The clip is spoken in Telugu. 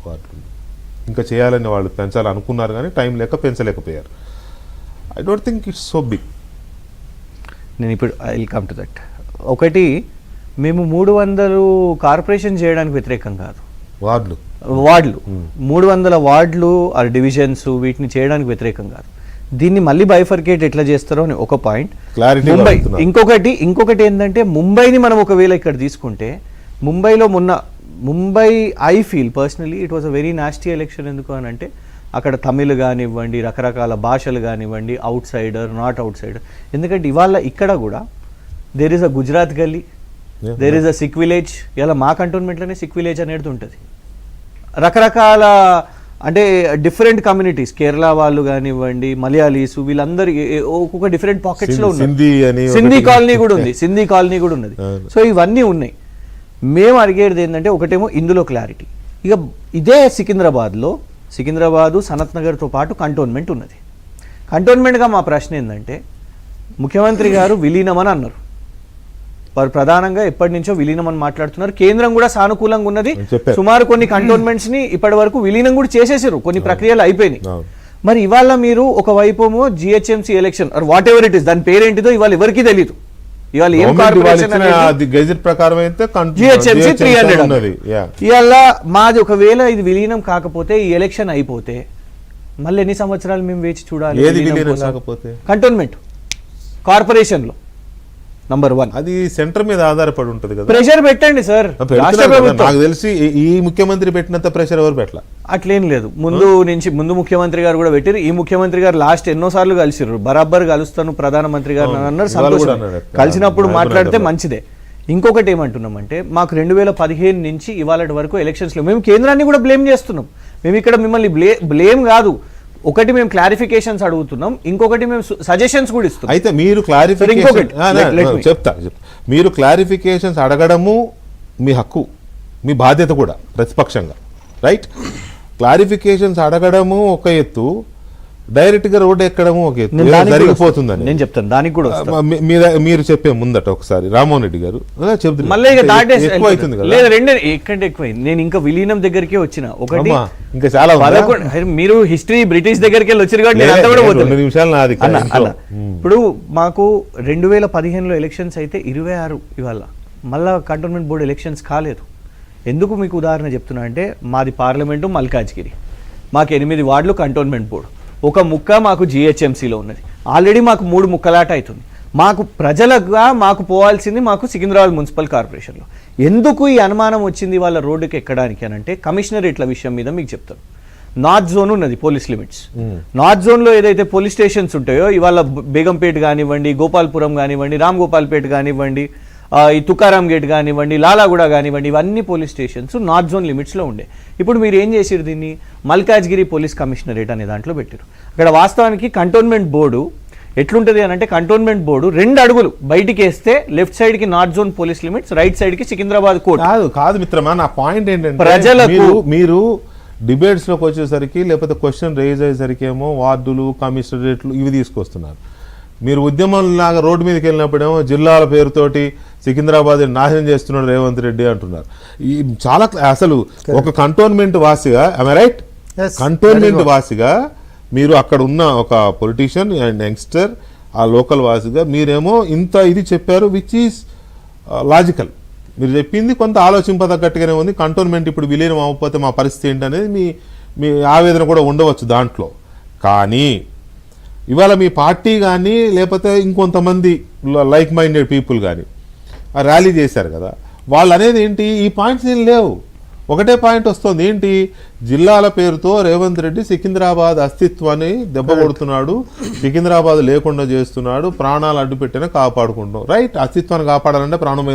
వార్డులు. ఇంకా చేయాలని వాళ్ళు పెంచాలనుకున్నారు కానీ టైం లేక పెంచలేకపోయారు. I don't think it's so big. నేను ఇప్పుడు I will come to that. ఒకటి, మేము 300 కార్పొరేషన్ చేయడానికి వ్యతిరేకం కాదు. వార్డులు 300 వార్డులు ఆర్ డివిజన్స్ వీటిని చేయడానికి వ్యతిరేకం కాదు. దీన్ని మళ్ళీ బైఫర్కేట్ ఎట్లా చేస్తారో అని ఒక పాయింట్. ముంబై ఇంకొకటి ఏంటంటే, ముంబైని మనం ఒకవేళ ఇక్కడ తీసుకుంటే, Mumbai I feel personally it was a very nasty election. ఎందుకు అని అంటే అక్కడ తమిళ్ కానివ్వండి, రకరకాల భాషలు కానివ్వండి, outsider not outsider. ఎందుకంటే ఇవాళ ఇక్కడ కూడా there is a Gujarat galli, there is a Sikh village. ఇలా మా కంటోన్మెంట్లోనే సిక్ విలేజ్ అనేది ఉంటుంది. రకరకాల అంటే డిఫరెంట్ కమ్యూనిటీస్, కేరళ వాళ్ళు కానివ్వండి, మలయాళీస్, వీళ్ళందరూ ఒక్కొక్క డిఫరెంట్ పాకెట్స్ లో ఉన్నారు. సింధీ కాలనీ కూడా ఉన్నది. సో ఇవన్నీ ఉన్నాయి. మేము అడిగేది ఏంటంటే, ఒకటేమో ఇందులో క్లారిటీ. ఇక ఇదే సికింద్రాబాదు సనత్ నగర్తో పాటు కంటోన్మెంట్ ఉన్నది. కంటోన్మెంట్గా మా ప్రశ్న ఏంటంటే, ముఖ్యమంత్రి గారు విలీనమని అన్నారు. వారు ప్రధానంగా ఎప్పటి నుంచో విలీనం అని మాట్లాడుతున్నారు. కేంద్రం కూడా సానుకూలంగా ఉన్నది. సుమారు కొన్ని కంటోన్మెంట్స్ ని ఇప్పటి వరకు విలీనం కూడా చేసేసారు, కొన్ని ప్రక్రియలు అయిపోయినాయి. మరి ఇవాళ మీరు ఒకవైపు GHMC election what ever it is, దాని పేరేంటిదో ఇవాళ ఎవరికి తెలియదు. ఇవాళ ఏం గెజెట్ ప్రకారం అయితే జిహెచ్ఎంసీ 300 ఉన్నది. ఇవాళ మాది ఒకవేళ ఇది విలీనం కాకపోతే, ఈ ఎలక్షన్ అయిపోతే మళ్ళీ ఎన్ని సంవత్సరాలు మేము వేచి చూడాలి? కంటోన్మెంట్ కార్పొరేషన్ లో నంబర్ 1 అది సెంటర్ మీద ఆధారపడి ఉంటుంది కదా. ప్రెషర్ పెట్టండి సార్. నాకు తెలిసి ఈ ముఖ్యమంత్రి పెట్టినంత ప్రెషర్ ఎవరు పెట్టాల. అట్లేం లేదు. ముందు ముఖ్యమంత్రి గారు కూడా పెట్టారు. ఈ ముఖ్యమంత్రి గారు లాస్ట్ ఎన్నోసార్లు కలిసిర్రు. బరాబర్ కలుస్తాను ప్రధానమంత్రి గారు అన్నారు. సంతోషం, కలిసినప్పుడు మాట్లాడితే మంచిదే. ఇంకొకటి ఏమంటున్నామంటే, మాకు 2015 నుంచి ఇవాళ వరకు ఎలక్షన్స్ లో మేము కేంద్రాన్ని కూడా బ్లేమ్ చేస్తున్నాం. మేము ఇక్కడ మిమ్మల్ని బ్లేమ్ కాదు, ఒకటి మేము క్లారిఫికేషన్స్ అడుగుతున్నాం, ఇంకొకటి మేము సజెషన్స్ కూడా ఇస్తున్నాం. అయితే మీరు మీరు క్లారిఫికేషన్స్ అడగడము మీ హక్కు, మీ బాధ్యత కూడా ప్రతిపక్షంగా, రైట్? క్లారిఫికేషన్స్ అడగడము ఒక ఎత్తు, డైరెక్ట్ గా రోడ్ ఎక్కడము ఒక ఎత్తు జరిగిపోతుందని నేను చెప్తాను. దానికి కూడా మీరు చెప్పే ముందట ఒకసారి రామ్మోహన్ రెడ్డి గారు చెప్తున్నారు. నేను ఇంకా విలీనం దగ్గరికి వచ్చిన ఒకటి ఇంకా చాలా మీరు హిస్టరీ బ్రిటిష్ దగ్గరికి వెళ్ళి వచ్చారు కాబట్టి నిమిషాలు నాది. ఇప్పుడు మాకు 2015లో ఎలక్షన్స్ అయితే 26 ఇవాళ మళ్ళా కంటోన్మెంట్ బోర్డు ఎలక్షన్స్ కాలేదు. ఎందుకు మీకు ఉదాహరణ చెప్తున్నా అంటే, మాది పార్లమెంటు మల్కాజ్గిరి, మాకు 8 వార్డులు కంటోన్మెంట్ బోర్డు, ఒక ముక్క మాకు జిహెచ్ఎంసీలో ఉన్నది. ఆల్రెడీ మాకు 3 ముక్కలాట అవుతుంది. మాకు ప్రజలుగా మాకు పోవాల్సింది మాకు సికింద్రాబాద్ మున్సిపల్ కార్పొరేషన్లో. ఎందుకు ఈ అనుమానం వచ్చింది వాళ్ళ రోడ్డుకి ఎక్కడానికి అని అంటే, కమిషనరేట్ల విషయం మీద మీకు చెప్తాను. నార్త్ జోన్ ఉన్నది, పోలీస్ లిమిట్స్. నార్త్ జోన్లో ఏదైతే పోలీస్ స్టేషన్స్ ఉంటాయో, ఇవాళ బేగంపేట కానివ్వండి, గోపాల్పురం కానివ్వండి, రామ్ గోపాల్పేట కానివ్వండి, ఈ తుకారాం గేట్ కానివ్వండి, లాలాగూడ కానివ్వండి, ఇవన్నీ పోలీస్ స్టేషన్స్ నార్త్ జోన్ లిమిట్స్లో ఉండే. ఇప్పుడు మీరు ఏం చేసారు, దీన్ని మల్కాజ్గిరి పోలీస్ కమిషనరేట్ అనే దాంట్లో పెట్టారు. అక్కడ వాస్తవానికి కంటోన్మెంట్ బోర్డు ఎట్లుంటుంది అని అంటే, కంటోన్మెంట్ బోర్డు 2 అడుగులు బయటికి వేస్తే లెఫ్ట్ సైడ్ కి north zone police limits, right side కి సికింద్రాబాద్ కోర్ట్. కాదు మిత్రమా, నా పాయింట్ ఏంటంటే, ప్రజలకు మీరు డిబేట్స్ లోకి వచ్చేసరికి లేకపోతే క్వశ్చన్ రేజ్ అయ్యేసరికి ఏమో వార్డులు, కమిషనరేట్లు ఇవి తీసుకొస్తున్నారు. మీరు ఉద్యమం లాగా రోడ్డు మీదకి వెళ్ళినప్పుడేమో జిల్లాల పేరుతోటి సికింద్రాబాద్ నాశనం చేస్తున్నాడు రేవంత్ రెడ్డి అంటున్నారు. ఈ చాలా అసలు ఒక కంటోన్మెంట్ వాసిగా, రైట్, కంటోన్మెంట్ వాసిగా మీరు అక్కడ ఉన్న ఒక పొలిటీషియన్ అండ్ యంగ్స్టర్, ఆ లోకల్ వాసిగా మీరేమో ఇంత ఇది చెప్పారు, విచ్ ఈస్ లాజికల్. మీరు చెప్పింది కొంత ఆలోచింపదగ్గట్టుగానే ఉంది. కంటోన్మెంట్ ఇప్పుడు విలీనం అవ్వకపోతే మా పరిస్థితి ఏంటనేది మీ ఆవేదన కూడా ఉండవచ్చు దాంట్లో. కానీ ఇవాళ మీ పార్టీ కానీ లేకపోతే ఇంకొంతమంది లైక్ మైండెడ్ పీపుల్ కానీ ర్యాలీ చేశారు కదా, వాళ్ళు అనేది ఏంటి, ఈ పాయింట్స్ ఏం లేవు. ఒకటే పాయింట్ వస్తుంది, ఏంటి, జిల్లాల పేరుతో రేవంత్ రెడ్డి సికింద్రాబాద్ అస్తిత్వాన్ని దెబ్బ కొడుతున్నాడు, సికింద్రాబాద్ లేకుండా చేస్తున్నాడు, ప్రాణాలు అడ్డుపెట్టినా కాపాడుకుంటాం. రైట్, అస్తిత్వాన్ని కాపాడాలంటే ప్రాణం